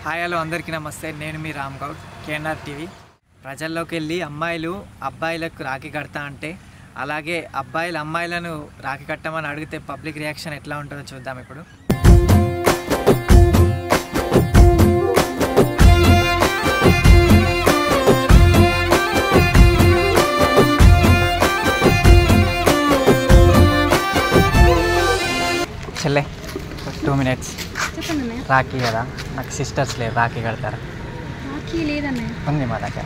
Hi hello అందరికీ నమస్తే. నేను మీ రామ్ గౌడ్, కేఎన్ఆర్ టీవీ. ప్రజల్లోకి వెళ్ళి అమ్మాయిలు అబ్బాయిలకు రాఖీ కడతా అంటే, అలాగే అబ్బాయిలు అమ్మాయిలను రాఖీ కట్టమని అడిగితే పబ్లిక్ రియాక్షన్ ఎట్లా ఉంటుందో చూద్దాం ఇప్పుడు. చెల్లె 2 minutes. రాఖీ కదా, నాకు సిస్టర్స్ లేదు, రాఖీ కడతారా? రాఖీ లేదన్నయ్య. ఉంది మా దగ్గర.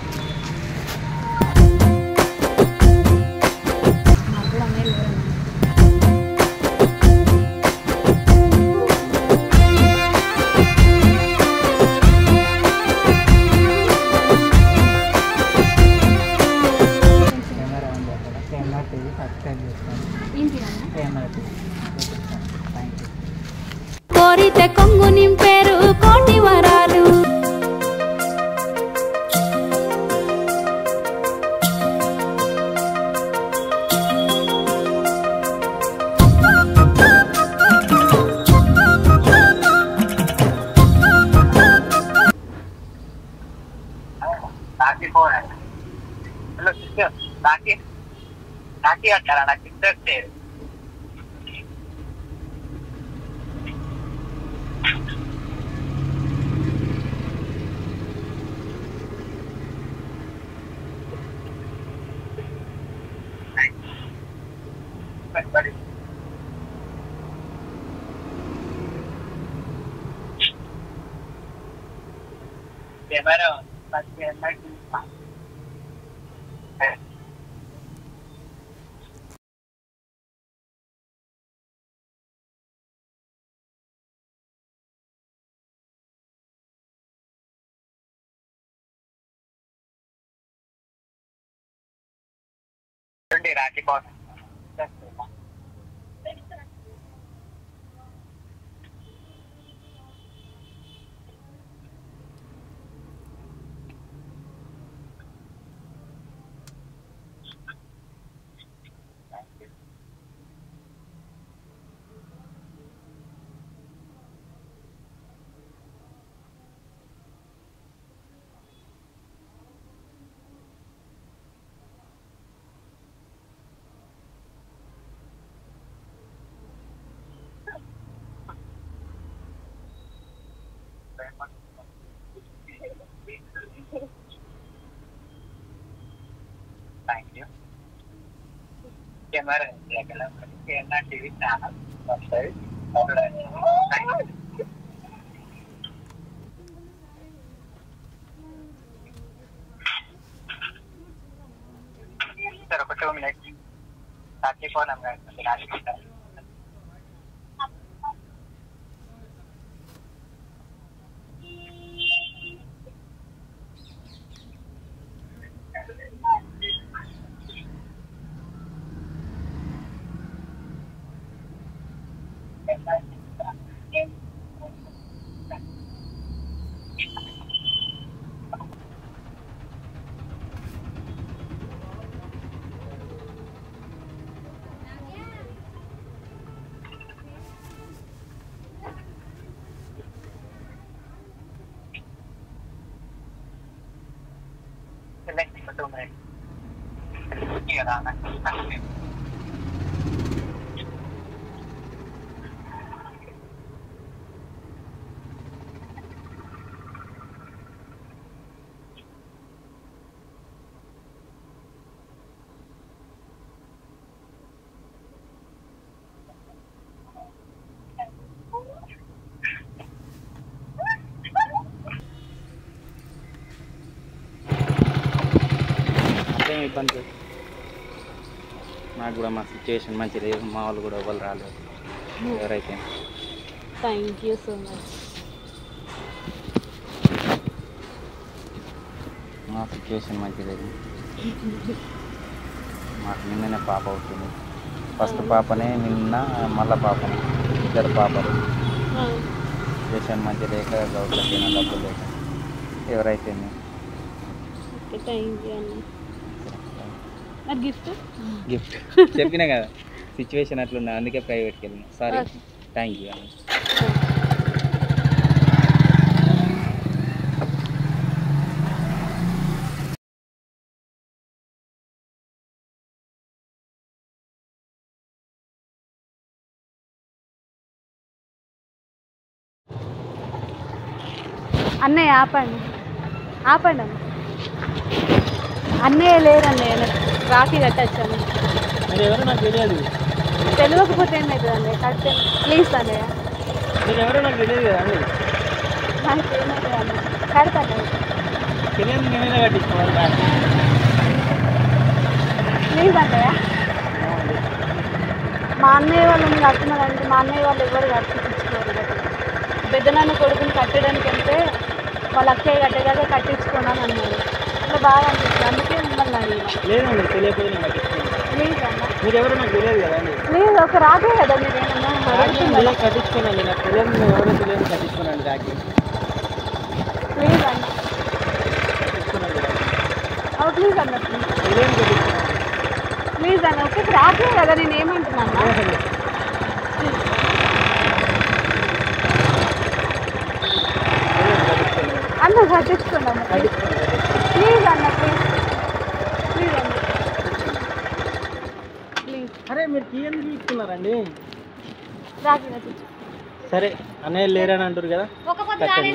కోరితే కొంగు నింపేరు కోటి వరాలు. హలో సిస్టర్, రాఖీ అంటారా? నాకు సిస్టర్ ఎవరు రాఖీ కోసం కెమెరా కేఎన్ఆర్ టీవీ ఛానల్ వస్తాయి. సార్ ఒక 2 minutes 34 నెంబర్ రాజకీయ ఇబ్బంది. నాకు కూడా మా సిచ్యువేషన్ మంచి లేదు, మా వాళ్ళు కూడా ఎవరు రాలేదు. ఎవరైతే థ్యాంక్ యూ సో మచ్. మా సిచ్యువేషన్ మంచి లేదు. మాకు నిన్ననే పాప అవుతుంది. ఫస్ట్ పాపనే నిన్న, మళ్ళీ పాపనే, 2 పాపలు. సిచ్యువేషన్ మంచి లేక గవర్నమెంట్ డబ్బులు లేక ఎవరైతే థ్యాంక్ యూ అన్న. గిఫ్ట్ చెప్పినా కదా, సిచ్యువేషన్ అట్లున్నా, అందుకే ప్రైవేట్కి వెళ్ళినా. Sorry, thank you. అన్నయ్య ఆపండి ఆపండి అన్న అన్నయ్య లేరన్నయ్య రాఖీ కట్టచ్చాను మీరు ఎవరో నాకు తెలియదు. తెలియకపోతే ఏమవుతుంది అన్నయ్య కట్టే ప్లీజ్ అన్నయ్య మీరు ఎవరో నాకు తెలియదు కదా అండి. నాకు ఏమవుతుంది అన్నయ్య కడతాను తెలియదు నేనే కట్టించుకోవాలి. ప్లీజ్ అన్నయ్య మా అన్నయ్య వాళ్ళని కడుతున్నారంటే మా అన్నయ్య వాళ్ళు ఎవరు కట్టించుకోరు పెద్దనాన్న కొడుకుని కట్టడానికి వెళ్తే వాళ్ళ అక్కయ్య కట్టేదాకా కట్టించుకున్నాను అన్నాడు ఇట్లా బాగా అనిపిస్తుంది అందుకే మిమ్మల్ని అడిగిన లేదండి తెలియకపోతే నేను కట్టించుకోను. ప్లీజ్ అన్న మీరు ఎవరో నాకు తెలియదు కదా అండి. ప్లీజ్ ఒక రాకే కదా మీరు ఏమన్నా అడుగుతున్నారా? కట్టించుకోనండి నాకు తెలియదు నేను ఎవరో తెలియదు కట్టించుకోనండి రాకి ప్లీజ్ అన్న కట్టించుకోనండి ప్లీజ్ అన్న తెలియని కట్టించుకోనండి. ప్లీజ్ అన్న ఒక రాకే కదా నేను ఏమంటున్నాను అన్న కట్టించుకున్నాను ప్లీజ్ అన్న ప్లీజ్ ప్లీజ్ అన్న ప్లీజ్ అరే మీరు కీ ఎందుకు తీసుకున్నారండి? రాకి కట్టించు సరే అన్నయ్య లేరని అంటారు కదా కట్టండి.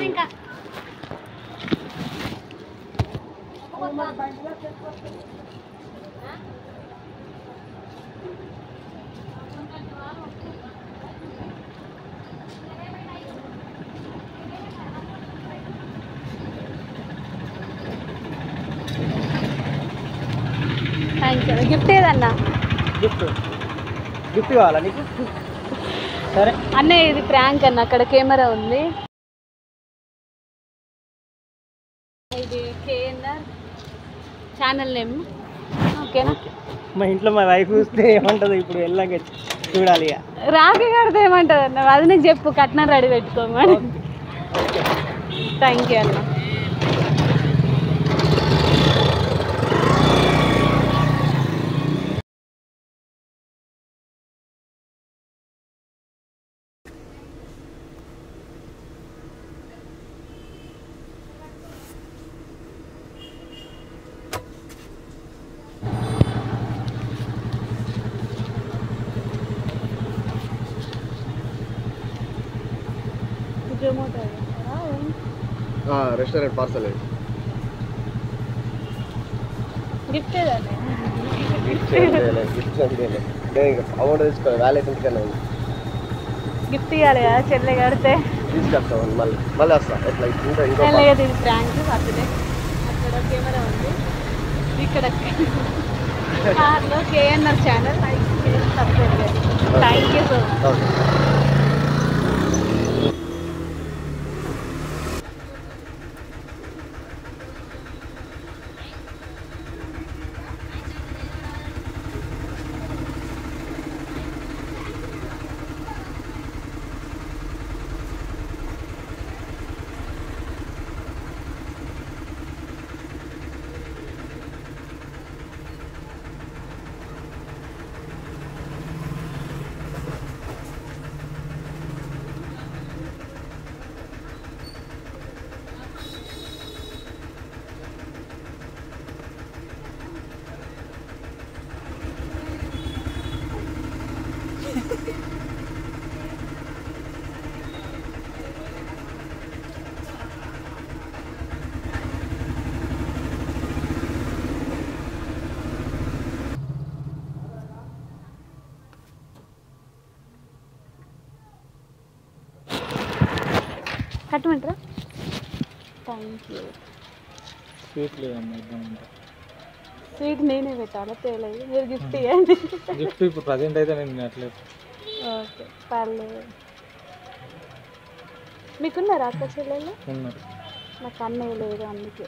థ్యాంక్ యూ గిఫ్ట్ ఏదన్నా గిఫ్ట్ గిఫ్ట్ కావాలా నీకు? సరే అన్నయ్య ఇది ప్రాంక్ అన్న అక్కడ కెమెరా ఉంది ఇది కేఎన్ఆర్ ఛానల్ నేమ్ ఓకేనా మా ఇంట్లో మా వైఫ్ చూస్తే ఏమంటుంది ఇప్పుడు వెళ్ళాక చూడాలి ఇక. రాఖీ కడితే ఏమంటుంది అన్న అది నీకు చెప్పు కట్నం రెడీ పెట్టుకోమని థ్యాంక్ యూ అన్న రెస్టారెంట్ పార్సల్ గిఫ్ట్ ఏదన్నా అమౌంట్ తీసుకోవాలి వ్యాలెట్ ఇంటికన్నా ఉంది గిఫ్ట్ ఇవ్వాలి కదా చెల్లె కడితే తీసుకొస్తాం మళ్ళీ వస్తా ఎట్లా ఇంకో లేదు ఇది ప్రాంక్ బర్త్డే అక్కడ కెమెరా ఉంది ఇక్కడ కార్లో కేఎన్ఆర్ ఛానల్ సబ్స్క్రైబ్ చేయండి థ్యాంక్ యూ సో మచ్ కట్టమంటారా థ్యాంక్ యూ స్వీట్ లేదమ్మా స్వీట్ నేనే పెట్టాలా తేలేదు మీరు గిఫ్ట్ ఇవ్వండి గిఫ్ట్ ఇప్పుడు ప్రజెంట్ అయితే నేను తినట్లేదు. ఓకే పర్లేదు మీకున్నారా అక్క చెల్లెళ్ళు ఉన్నారు నాకు అన్నయ్య లేదు అందుకే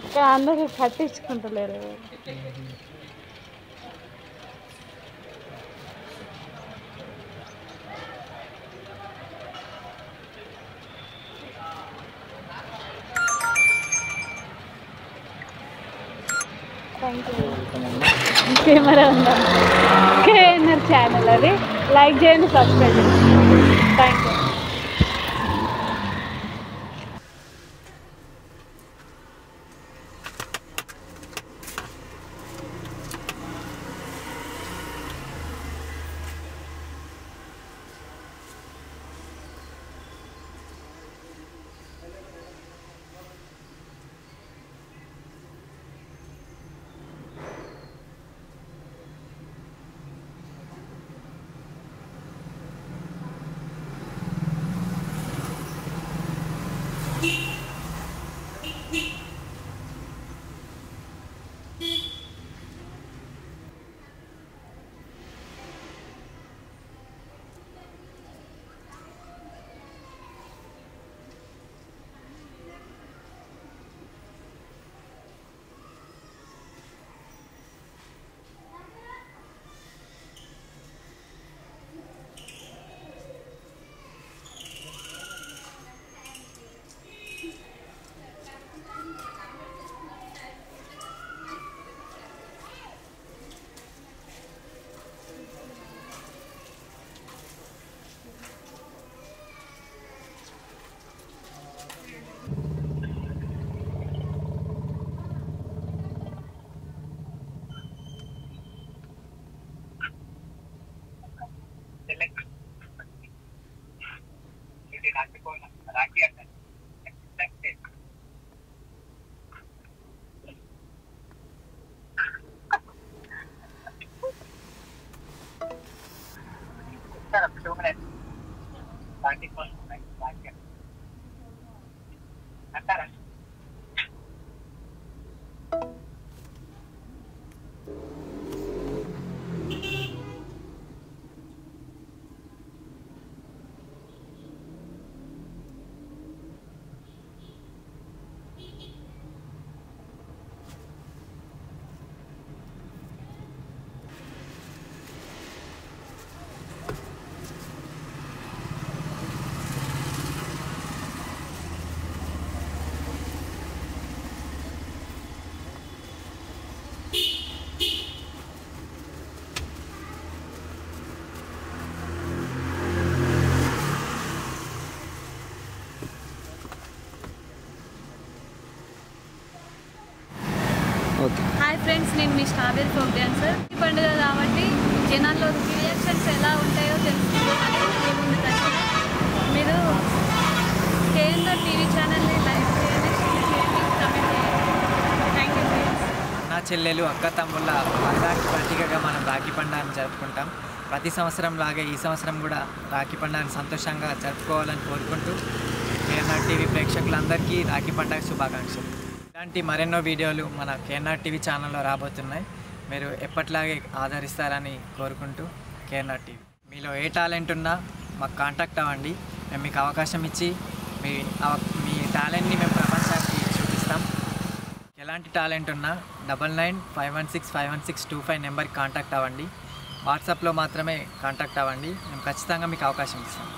ఇక్కడ అందరూ పట్టించుకుంటలేరు థ్యాంక్ యూ కెమెరా ఉందా కేఎన్ఆర్ ఛానల్ అది లైక్ చేయండి సబ్స్క్రైబ్ చేయండి థ్యాంక్ యూ రాఖీ అంటారు. Sir 2 minutes. రాఖీ కోసం రాఖీ అంటారా? హాయ్ ఫ్రెండ్స్, నేను మీ స్ట్రాబెరీ ఫోక్ డాన్సర్. ఈ పండుగ కాబట్టి జనాల్లో రియాక్షన్స్ ఎలా ఉంటాయో తెలుసుకోవాలని మీ ముందుకు వచ్చాను. మీరు కేఎన్ఆర్ టీవీ ఛానల్ని లైక్ చేయండి, షేర్ చేయండి, కామెంట్ చేయండి. Thank you friends. అన్నా చెల్లెలు అక్క తమ్ముళ్ళ బంధానికి ప్రతీకగా మనం రాఖీ పండుగను జరుపుకుంటాం. ప్రతి సంవత్సరం లాగే ఈ సంవత్సరం కూడా రాఖీ పండుగను సంతోషంగా జరుపుకోవాలని కోరుకుంటూ కేఎన్ఆర్ టీవీ ప్రేక్షకులందరికీ రాఖీ పండుగ శుభాకాంక్షలు. ఇలాంటి మరెన్నో వీడియోలు మన కేఎన్ఆర్ టీవీ ఛానల్లో రాబోతున్నాయి. మీరు ఎప్పట్లాగే ఆదరిస్తారని కోరుకుంటూ కేఎన్ఆర్ టీవీ. మీలో ఏ టాలెంట్ ఉన్నా మాకు కాంటాక్ట్ అవ్వండి. మేము మీకు అవకాశం ఇచ్చి మీ టాలెంట్ని మేము ప్రపంచానికి చూపిస్తాం. ఎలాంటి టాలెంట్ ఉన్నా 9995165165 నెంబర్కి కాంటాక్ట్ అవ్వండి. వాట్సాప్లో మాత్రమే కాంటాక్ట్ అవ్వండి. మేము ఖచ్చితంగా మీకు అవకాశం ఇస్తాం.